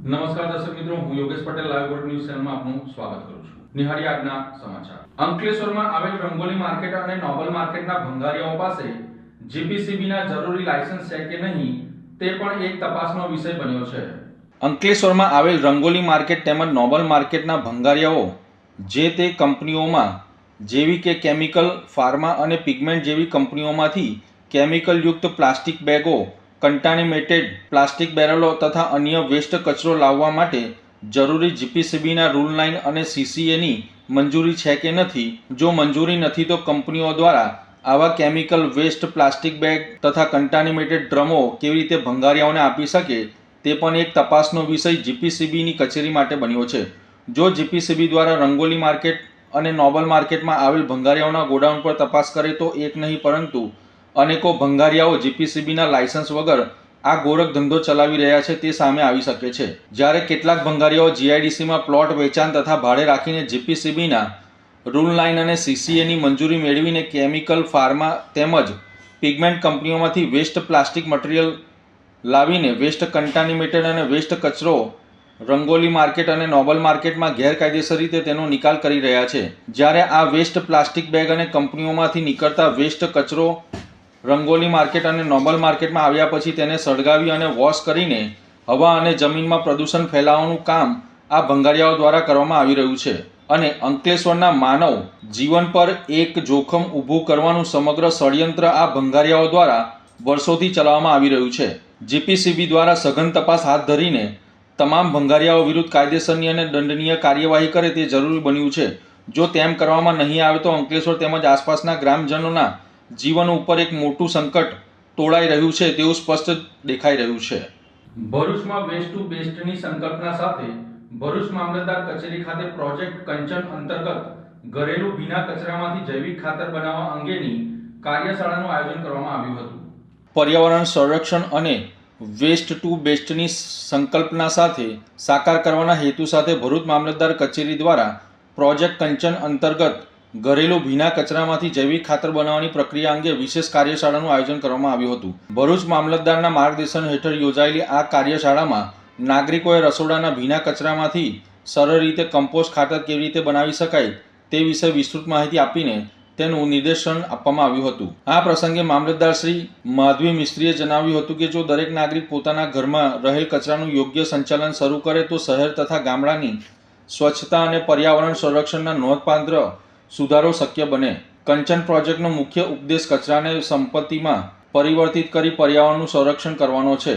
નમસ્કાર દર્શક મિત્રો, હું Yogesh Patel live world news ચેનલમાં આપનું સ્વાગત કરું છું. નિહાળી આજના સમાચાર. અંકલેશ્વરમાં આવેલ રંગોલી માર્કેટ અને નોબલ માર્કેટના ભંગારીયાઓ પાસે જીપીસીબીના જરૂરી લાયસન્સ છે કે નહીં તે પણ એક તપાસનો વિષય બન્યો છે. અંકલેશ્વરમાં આવેલ રંગોલી માર્કેટ તેમજ નોબલ માર્કેટના ભંગારીયાઓ જે તે કંપનીઓમાં જેવી કે કેમિકલ, ફાર્મા અને પિગમેન્ટ જેવી કંપનીઓમાંથી કેમિકલયુક્ત પ્લાસ્ટિક બેગો, કન્ટામિનેટેડ પ્લાસ્ટિક બેરલો તથા અન્ય વેસ્ટ કચરો લાવવા માટે જરૂરી જીપીસીબીના રૂલ 9 અને સીસીએની મંજૂરી છે કે નથી. જો મંજૂરી નથી તો કંપનીઓ દ્વારા આવા કેમિકલ વેસ્ટ પ્લાસ્ટિક બેગ તથા કન્ટામિનેટેડ ડ્રમો કેવી રીતે ભંગારીયાઓને આપી શકે તે પણ એક તપાસનો વિષય જીપીસીબીની કચેરી માટે બન્યો છે. જો જીપીસીબી દ્વારા રંગોલી માર્કેટ અને નોબલ માર્કેટમાં આવેલ ભંગારીયાઓના ગોડાઉન પર તપાસ કરે તો એક નહીં પરંતુ અનેકો ભંગારીયાઓ જીપીસીબીના લાયસન્સ વગર આ ગોરખ ધંધો ચલાવી રહ્યા છે તે સામે આવી શકે છે. જ્યારે કેટલાક ભંગારીયાઓ જીઆઈડીસીમાં પ્લોટ વેચાણ તથા ભાડે રાખીને જીપીસીબીના રૂલ 9 અને સીસીએની મંજૂરી મેળવીને કેમિકલ, ફાર્મા તેમજ પિગમેન્ટ કંપનીઓમાંથી વેસ્ટ પ્લાસ્ટિક મટીરિયલ લાવીને વેસ્ટ કન્ટામિનેટેડ અને વેસ્ટ કચરો રંગોલી માર્કેટ અને નોબલ માર્કેટમાં ગેરકાયદેસર રીતે તેનો નિકાલ કરી રહ્યા છે. જ્યારે આ વેસ્ટ પ્લાસ્ટિક બેગ અને કંપનીઓમાંથી નીકળતા વેસ્ટ કચરો રંગોલી માર્કેટ અને નોબલ માર્કેટમાં આવ્યા પછી તેને સળગાવી અને વોશ કરીને હવા અને જમીનમાં પ્રદૂષણ ફેલાવવાનું કામ આ ભંગારીયાઓ દ્વારા કરવામાં આવી રહ્યું છે અને અંકલેશ્વરના માનવ જીવન પર એક જોખમ ઊભું કરવાનું સમગ્ર ષડયંત્ર આ ભંગારીયાઓ દ્વારા વર્ષોથી ચલાવવામાં આવી રહ્યું છે. જીપીસીબી દ્વારા સઘન તપાસ હાથ ધરીને તમામ ભંગારીયાઓ વિરુદ્ધ કાયદેસરની અને દંડનીય કાર્યવાહી કરે તે જરૂરી બન્યું છે. જો તેમ કરવામાં નહીં આવે તો અંકલેશ્વર તેમજ આસપાસના ગ્રામજનોના જીવન ઉપર એક મોટું સંકટ તોળાઈ રહ્યું છે તેવું સ્પષ્ટ દેખાઈ રહ્યું છે. ભરૂચમાં વેસ્ટ ટુ બેસ્ટની સંકલ્પના સાથે ભરૂચ મામલતદાર કચેરી ખાતે પ્રોજેક્ટ કંચન અંતર્ગત ઘરેલું ભીના કચરામાંથી જૈવિક ખાતર બનાવવા અંગેની કાર્યશાળાનું આયોજન કરવામાં આવ્યું હતું. પર્યાવરણ સંરક્ષણ અને વેસ્ટ ટુ બેસ્ટની સંકલ્પના સાથે સાકાર કરવાના હેતુ સાથે ભરૂચ મામલતદાર કચેરી દ્વારા પ્રોજેક્ટ કંચન અંતર્ગત ઘરેલું ભીના કચરામાંથી જૈવિક ખાતર બનાવવાની પ્રક્રિયા અંગે વિશેષ કાર્યશાળાનું આયોજન કરવામાં આવ્યું હતું. ભરૂચ મામલતદારના માર્ગદર્શન હેઠળ યોજાયેલી આ કાર્યશાળામાં નાગરિકોએ રસોડાના ભીના કચરામાંથી સરળ રીતે કમ્પોસ્ટ ખાતર કેવી રીતે બનાવી શકાય તે વિશે વિસ્તૃત માહિતી આપીને તેનું નિર્દેશન આપવામાં આવ્યું હતું. આ પ્રસંગે મામલતદાર શ્રી માધવી મિસ્ત્રીએ જણાવ્યું હતું કે જો દરેક નાગરિક પોતાના ઘરમાં રહેલ કચરાનું યોગ્ય સંચાલન શરૂ કરે તો શહેર તથા ગામડાની સ્વચ્છતા અને પર્યાવરણ સંરક્ષણના નોંધપાત્ર સુધારો શક્ય બને. કંચન પ્રોજેક્ટનો મુખ્ય ઉપદેશ કચરાને સંપત્તિમાં પરિવર્તિત કરી પર્યાવરણનું સંરક્ષણ કરવાનો છે.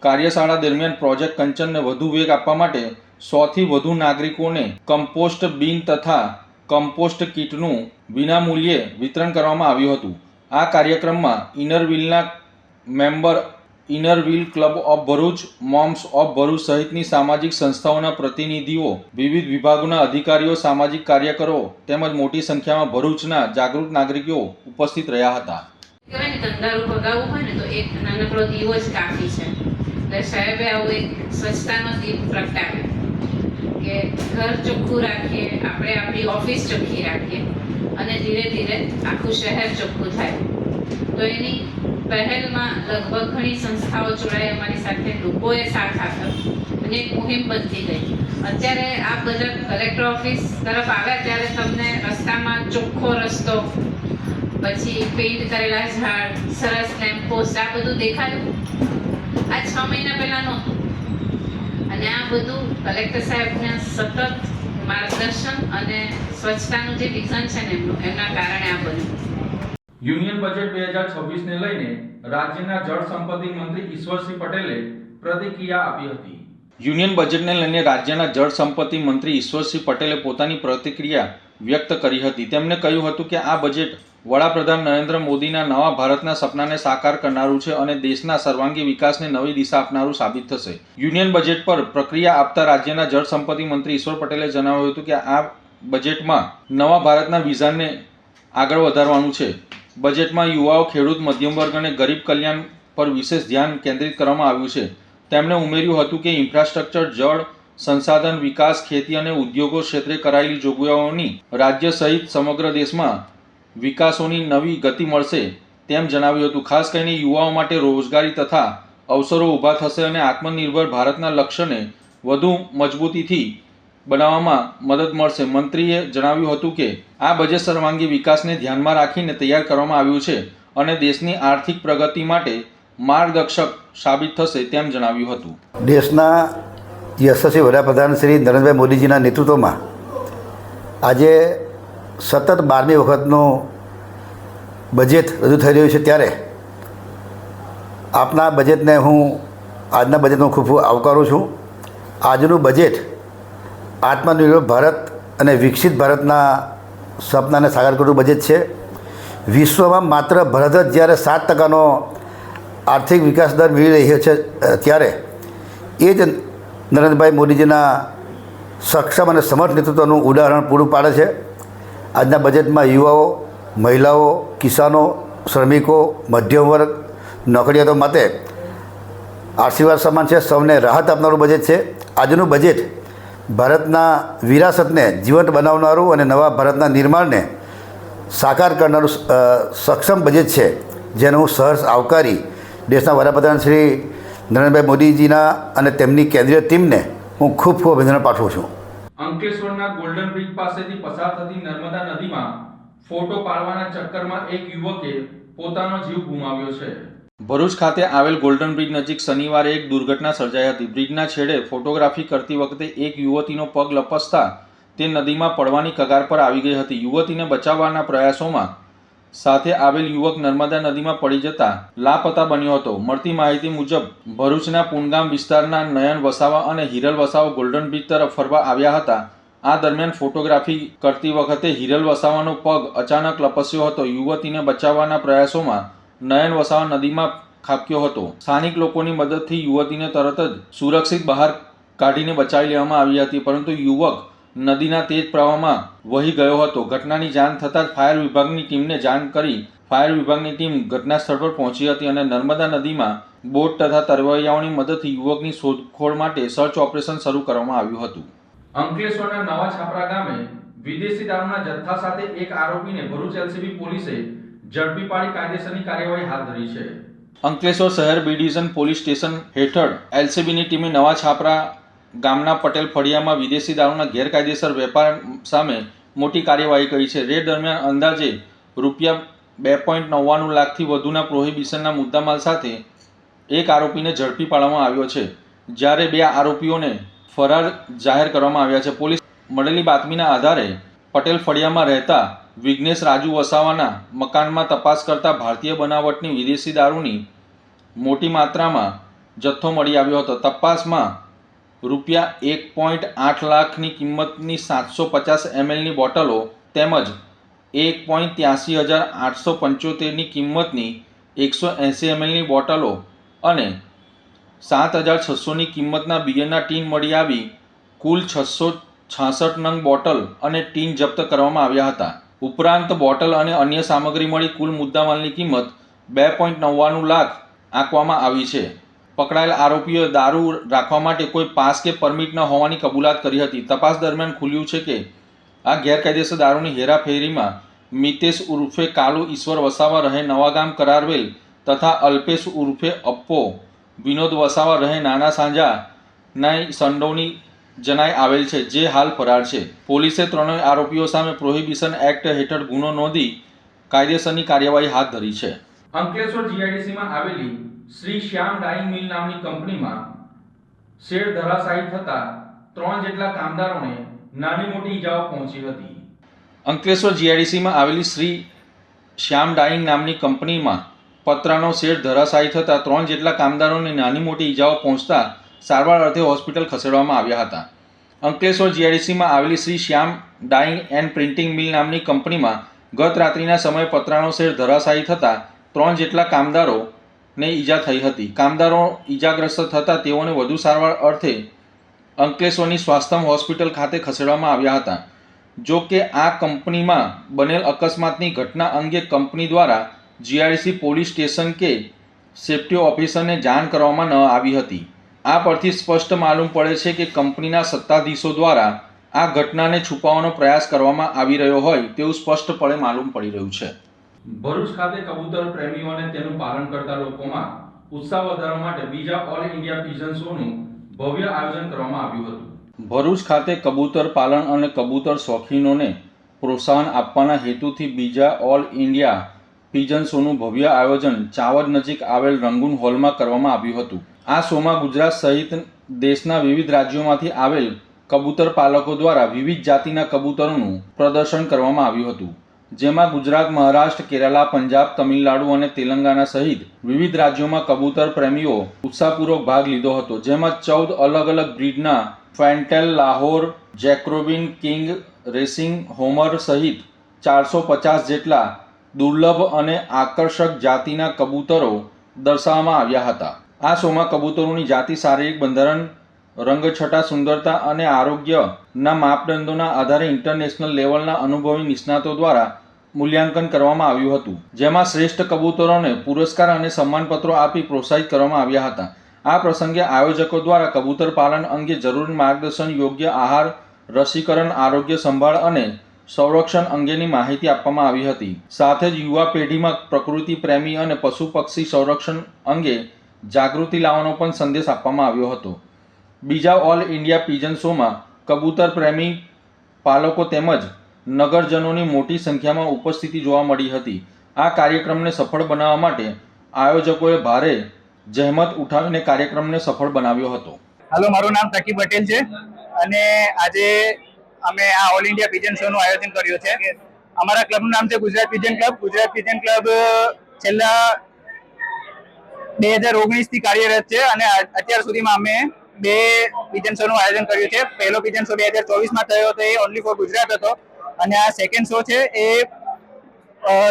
કાર્યશાળા દરમિયાન પ્રોજેક્ટ કંચનને વધુ વેગ આપવા માટે 100થી વધુ નાગરિકોને કમ્પોસ્ટ બિન તથા કમ્પોસ્ટ કીટનું વિનામૂલ્યે વિતરણ કરવામાં આવ્યું હતું. આ કાર્યક્રમમાં ઇનરવ્હીલના member, Inner Wheel club of Bharuch, moms of Bharuch સહિતની સામાજિક સંસ્થાઓના પ્રતિનિધિઓ, વિવિધ વિભાગોના અધિકારીઓ, સામાજિક કાર્યકરો તેમજ મોટી સંખ્યામાં ભરૂચના જાગૃત નાગરિકો ઉપસ્થિત રહ્યા હતા. કંગારું ભગાવવું હોય ને તો એક નાનકડો દીવો જ કાફી છે. એટલે સાહેબે આવું એક સ્વચ્છતાનો દીપ પ્રગટાવ્યો કે ઘર ચોખ્ખું રાખીએ, આપણે આપણી ઓફિસ ચોખ્ખી રાખીએ અને ધીરે ધીરે આખું શહેર ચોખ્ખું થાય. તો એની પહેલમાં લગભગ ઘણી સંસ્થાઓ જોડાઈ અમારી સાથે, લોકોએ સાથ આપ્યો અને એક મુહિમ બનતી ગઈ. અત્યારે આ બધા કલેક્ટર ઓફિસ તરફ આવ્યા ત્યારે તમને રસ્તામાં ચોખ્ખો રસ્તો, પછી પેઇન્ટ કરેલા ઝાડ, સરસ લેમ્પ પોસ્ટ, આ બધું દેખાયું. આ 6 મહિના પહેલા નહોતું અને આ બધું કલેક્ટર સાહેબના સતત માર્ગદર્શન અને સ્વચ્છતાનું જે વિઝન છે ને એમના કારણે આ બન્યું. યુનિયન બજેટ 2026 ને લઈને રાજ્યના જળ સંપત્તિ મંત્રી ઈશ્વરસિંહ પટેલે પ્રતિક્રિયા આપી હતી. યુનિયન બજેટને લઈને રાજ્યના જળ સંપત્તિ મંત્રી ઈશ્વરસિંહ પટેલે પોતાની પ્રતિક્રિયા વ્યક્ત કરી હતી. તેમણે કહ્યું હતું કે આ બજેટ વડાપ્રધાન નરેન્દ્ર મોદીના નવા ભારતના સપનાને સાકાર કરનારું છે અને દેશના સર્વાંગી વિકાસને નવી દિશા આપનારું સાબિત થશે. યુનિયન બજેટ પર પ્રતિક્રિયા આપતા રાજ્યના જળ સંપત્તિ મંત્રી ઈશ્વર પટેલે જણાવ્યું હતું કે આ બજેટમાં નવા ભારતના વિઝનને આગળ વધારવાનું છે. બજેટમાં યુવાઓ, ખેડૂત, મધ્યમ વર્ગ અને ગરીબ કલ્યાણ પર વિશેષ ધ્યાન કેન્દ્રિત કરવામાં આવ્યું છે. તેમણે ઉમેર્યું હતું કે ઇન્ફ્રાસ્ટ્રક્ચર, જળ સંસાધન વિકાસ, ખેતી અને ઉદ્યોગો ક્ષેત્રે કરાયેલી જોગવાઈઓની રાજ્ય સહિત સમગ્ર દેશમાં વિકાસોની નવી ગતિ મળશે તેમ જણાવ્યું હતું. ખાસ કરીને યુવાઓ માટે રોજગારી તથા અવસરો ઊભા થશે અને આત્મનિર્ભર ભારતના લક્ષ્યને વધુ મજબૂતીથી બનાવવામાં મદદ મળશે. મંત્રીએ જણાવ્યું હતું કે આ બજેટ સર્વાંગી વિકાસને ધ્યાનમાં રાખીને તૈયાર કરવામાં આવ્યું છે અને દેશની આર્થિક પ્રગતિ માટે માર્ગદર્શક સાબિત થશે તેમ જણાવ્યું હતું. દેશના યશસ્વી વડાપ્રધાન શ્રી નરેન્દ્રભાઈ મોદીજીના નેતૃત્વમાં આજે સતત 12મી વખતનું બજેટ રજૂ થઈ રહ્યું છે ત્યારે આપના બજેટને આજના બજેટને ખૂબ આવકારું છું. આજનું બજેટ આત્મનિર્ભર ભારત અને વિકસિત ભારતના સપનાને સાકાર કરતું બજેટ છે. વિશ્વમાં માત્ર ભારત જ જ્યારે 7% આર્થિક વિકાસ દર મેળવી રહ્યો છે ત્યારે એ જ નરેન્દ્રભાઈ મોદીજીના સક્ષમ અને સમર્થ નેતૃત્વનું ઉદાહરણ પૂરું પાડે છે. આજના બજેટમાં યુવાઓ, મહિલાઓ, કિસાનો, શ્રમિકો, મધ્યમ વર્ગ, નોકરિયાતો માટે આશીર્વાદ સમાન છે. સૌને રાહત આપનારું બજેટ છે. આજનું બજેટ ભારતના વિરાસતને જીવંત બનાવનારું અને નવા ભારતના નિર્માણને સાકાર કરનારું સક્ષમ બજેટ છે, જેને હું સહર્ષ આવકારી દેશના વડાપ્રધાન શ્રી નરેન્દ્રભાઈ મોદીજીના અને તેમની કેન્દ્રીય ટીમને હું ખૂબ ખૂબ અભિનંદન પાઠવું છું. અંકલેશ્વરના ગોલ્ડન બ્રિજ પાસેથી પસાર થતી નર્મદા નદીમાં ફોટો પાડવાના ચક્કરમાં એક યુવકે પોતાનો જીવ ગુમાવ્યો છે. ભરૂચ ખાતે આવેલ ગોલ્ડન બ્રિજ નજીક શનિવારે એક દુર્ઘટના સર્જાઈ હતી. બ્રિજના છેડે ફોટોગ્રાફી કરતી વખતે એક યુવતીનો પગ લપસતા તે નદીમાં પડવાની કગાર પર આવી ગઈ હતી. યુવતીને બચાવવાના પ્રયાસોમાં સાથે આવેલ યુવક નર્મદા નદીમાં પડી જતા લાપતા બન્યો હતો. મળતી માહિતી મુજબ ભરૂચના પુનગામ વિસ્તારના નયન વસાવા અને હિરલ વસાવા ગોલ્ડન બ્રિજ તરફ ફરવા આવ્યા હતા. આ દરમિયાન ફોટોગ્રાફી કરતી વખતે હિરલ વસાવાનો પગ અચાનક લપસ્યો હતો. યુવતીને બચાવવાના પ્રયાસોમાં નયન વસાવા નદીમાં ખાબક્યો હતો. સ્થાનિક લોકોની મદદથી યુવતીને તરત જ સુરક્ષિત બહાર કાઢીને બચાવી લેવામાં આવી હતી, પરંતુ યુવક નદીના તેજ પ્રવાહમાં વહી ગયો હતો. ઘટનાની જાણ થતાં જ ફાયર વિભાગની ટીમને જાણ કરી ફાયર વિભાગની ટીમ ઘટના સ્થળ પર પહોંચી હતી અને નર્મદા નદીમાં બોટ તથા તરવૈયાઓની મદદથી યુવકની શોધખોળ માટે સર્ચ ઓપરેશન શરૂ કરવામાં આવ્યું હતું. અંકલેશ્વરના નવા છાપરા ગામે વિદેશી દારૂના જથ્થા સાથે એક આરોપીને ભરૂચ એલસીબી પોલીસે ઝડપી પાડી કાયદેસરની કાર્યવાહી હાથ ધરી છે. અંકલેશ્વર શહેર બી ડિવિઝન પોલીસ સ્ટેશન હેઠળ એલસીબીની ટીમે નવા છાપરા ગામના પટેલ ફળિયામાં વિદેશી દારૂના ગેરકાયદેસર વેપાર સામે મોટી કાર્યવાહી કરી છે. રેડ દરમિયાન અંદાજે ₹2.99 લાખથી વધુના પ્રોહિબિશનના મુદ્દામાલ સાથે એક આરોપીને ઝડપી પાડવામાં આવ્યો છે, જ્યારે 2 આરોપીઓને ફરાર જાહેર કરવામાં આવ્યા છે. પોલીસ મળેલી બાતમીના આધારે પટેલ ફળિયામાં રહેતા વિઘ્નેશ રાજુ વસાવાના મકાનમાં તપાસ કરતા ભારતીય બનાવટની વિદેશી દારૂની મોટી માત્રામાં જથ્થો મળી આવ્યો હતો. તપાસમાં ₹1.8 લાખની કિંમતની 750 mlની બોટલો તેમજ ₹1,83,875ની કિંમતની 180 mlની બોટલો અને 7,600ની કિંમતના બિયરના ટીન મળી આવી કુલ 666 નંગ બોટલ અને ટીન જપ્ત કરવામાં આવ્યા હતા. ઉપરાંત બોટલ અને અન્ય સામગ્રી મળી કુલ મુદ્દામાલની કિંમત ₹2.99 લાખ આંકવામાં આવી છે. પકડાયેલ આરોપીઓએ દારૂ રાખવા માટે કોઈ પાસ કે પરમિટ ન હોવાની કબૂલાત કરી હતી. તપાસ દરમિયાન ખુલ્યું છે કે આ ગેરકાયદેસર દારૂની હેરાફેરીમાં મિતેશ ઉર્ફે કાલુ ઈશ્વર વસાવા રહે નવાગામ કરારવેલ તથા અલ્પેશ ઉર્ફે અપ્પો વિનોદ વસાવા રહે નાના સાંજાના સંડોવણી જણાઈ આવેલ છે, જે હાલ ફરાર છે. પોલીસે ત્રણેય આરોપીઓ સામે પ્રોહિબિશન એક્ટ હેઠળ ગુનો નોંધી કાયદેસરની કાર્યવાહી હાથ ધરી છે. અંકલેશ્વર જીઆઈડીસીમાં આવેલી શ્રી શ્યામ ડાઇંગ મિલ નામની કંપનીમાં શેડ ધરાશાયી થતા 3 જેટલા કામદારોને નાની મોટી ઈજાઓ પહોંચી હતી. અંકલેશ્વર જીઆઈડીસીમાં આવેલી શ્રી શ્યામ ડાઇંગ નામની કંપનીમાં પતરાનો શેડ ધરાશાયી થતા 3 જેટલા કામદારોને નાની મોટી ઈજાઓ પહોંચતા સારવાર અર્થે હોસ્પિટલ ખસેડવામાં આવ્યા હતા. અંકલેશ્વર જીઆઈડીસીમાં આવેલી શ્રી શ્યામ ડાઇંગ એન્ડ પ્રિન્ટિંગ મિલ નામની કંપનીમાં ગત રાત્રિના સમયે પતરાનો શેડ ધરાશાયી થતા 3 જેટલા કામદારોને ઈજા થઈ હતી. કામદારો ઈજાગ્રસ્ત થતા તેઓને વધુ સારવાર અર્થે અંકલેશ્વરની સ્વાસ્થ્યમ હોસ્પિટલ ખાતે ખસેડવામાં આવ્યા હતા. જો કે આ કંપનીમાં બનેલ અકસ્માતની ઘટના અંગે કંપની દ્વારા જીઆઈડીસી પોલીસ સ્ટેશન કે સેફ્ટી ઓફિસરને જાણ કરવામાં ન આવી હતી. આ પરથી સ્પષ્ટ માલુમ પડે છે કે કંપનીના સત્તાધીશો દ્વારા આ ઘટનાને છુપાવવાનો પ્રયાસ કરવામાં આવી રહ્યો હોય તેવું સ્પષ્ટપણે માલુમ પડી રહ્યું છે. ભરૂચ ખાતે કબૂતર પ્રેમીઓ અને તેનું પાલન કરતા લોકોમાં ઉત્સાહ વધારવા માટે બીજા ઓલ ઇન્ડિયા પિજન શોનું ભવ્ય આયોજન કરવામાં આવ્યું હતું। ભરૂચ ખાતે કબૂતર પાલન અને કબૂતર શોખીનોને પ્રોત્સાહન આપવાના હેતુથી બીજા ઓલ ઇન્ડિયા પિજન શોનું ભવ્ય આયોજન ચાવડ નજીક આવેલ રંગૂન હોલમાં કરવામાં આવ્યું હતું। આ શોમાં ગુજરાત સહિત દેશના વિવિધ રાજ્યોમાંથી આવેલ કબૂતર પાલકો દ્વારા વિવિધ જાતિના કબૂતરોનું પ્રદર્શન કરવામાં આવ્યું હતું, જેમાં ગુજરાત, મહારાષ્ટ્ર, કેરાલા, પંજાબ, તમિલનાડુ અને તેલંગાણા સહિત વિવિધ રાજ્યોમાં કબૂતર પ્રેમીઓ ઉત્સાહપૂર્વક ભાગ લીધો હતો, જેમાં 14 અલગ અલગ બ્રીડના ફેન્ટેલ, લાહોર, જેકોબિન, કિંગ, રેસિંગ, હોમર સહિત 450 જેટલા દુર્લભ અને આકર્ષક જાતિના કબૂતરો દર્શાવવામાં આવ્યા હતા। આ શોમાં કબૂતરોની જાતિ, શારીરિક બંધારણ, રંગછટા, સુંદરતા અને આરોગ્યના માપદંડોના આધારે ઇન્ટરનેશનલ લેવલના અનુભવી નિષ્ણાતો દ્વારા મૂલ્યાંકન કરવામાં આવ્યું હતું, જેમાં શ્રેષ્ઠ કબૂતરોને પુરસ્કાર અને સન્માનપત્રો આપી પ્રોત્સાહિત કરવામાં આવ્યા હતા। આ પ્રસંગે આયોજકો દ્વારા કબૂતર પાલન અંગે જરૂરી માર્ગદર્શન, યોગ્ય આહાર, રસીકરણ, આરોગ્ય સંભાળ અને સંરક્ષણ અંગેની માહિતી આપવામાં આવી હતી। સાથે જ યુવા પેઢીમાં પ્રકૃતિ પ્રેમી અને પશુ પક્ષી સંરક્ષણ અંગે જાગૃતિ લાવવાનો પણ સંદેશ આપવામાં આવ્યો હતો। બીજા ઓલ ઇન્ડિયા પિજન શોમાં કબૂતર પ્રેમી પાલકો તેમજ નગરજનોની મોટી સંખ્યામાં ઉપસ્થિતિ જોવા મળી હતી। આ કાર્યક્રમને સફળ બનાવવા માટે આયોજકોએ ભારે જહેમત ઉઠાવીને કાર્યક્રમને સફળ બનાવ્યો હતો। હાલો, મારું નામ તકી પટેલ છે અને આજે અમે આ ઓલ ઇન્ડિયા પિજન શોનું આયોજન કર્યું છે। અમારા ક્લબનું નામ છે Gujarat Pigeon club. Gujarat Pigeon club છેલ્લા 2019 થી કાર્યરત છે અને અત્યાર સુધીમાં અમે 2 પિજન શોનું આયોજન કર્યું છે। પહેલો પિજન શો 2024 માં થયો હતો, એ ઓનલી ફોર ગુજરાત હતો, અને આ સેકન્ડ શો છે એ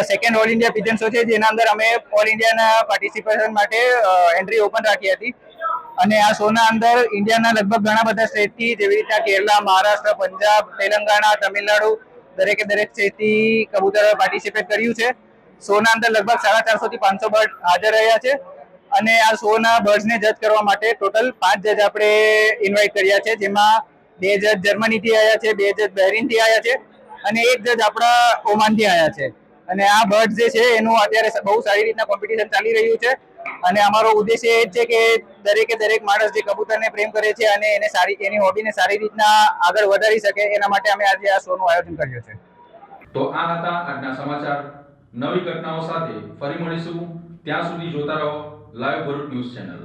second all India pigeon show છે, જેના અંદર અમે ઓલ ઇન્ડિયાના પાર્ટિસિપેશન માટે એન્ટ્રી ઓપન રાખી હતી। અને આ શોના અંદર ઇન્ડિયાના લગભગ ઘણા બધા સ્ટેટથી, જેવી રીતના કેરલા, મહારાષ્ટ્ર, પંજાબ, તેલંગાણા, તમિલનાડુ, દરેક સ્ટેટથી કબૂતરોએ પાર્ટિસિપેટ કર્યું છે। શોના અંદર લગભગ 450 થી 500 બર્ડ હાજર રહ્યા છે અને આ શોના બર્ડ્સને જજ કરવા માટે ટોટલ 5 જજ આપણે ઇન્વાઇટ કર્યા છે, જેમાં 2 જજ જર્મનીથી આવ્યા છે, 2 જજ બહેરીનથી આવ્યા છે અને 1 જજ આપણા ઓમાનથી આવ્યા છે। અને આ બર્ડ જે છે એનું અત્યારે બહુ સારી રીતના કોમ્પિટિશન ચાલી રહ્યું છે અને અમારો ઉદ્દેશ્ય એ જ છે કે દરેક માણસ જે કબૂતરને પ્રેમ કરે છે અને એની હોબીને સારી રીતના આગળ વધારી શકે, એના માટે અમે આજે આ શોનું આયોજન કર્યું છે। તો આ હતા આજના સમાચાર। નવી ઘટનાઓ સાથે ફરી મળીશું, ત્યાં સુધી જોતા રહો લાઈવ ભરૂચ ન્યૂઝ ચેનલ।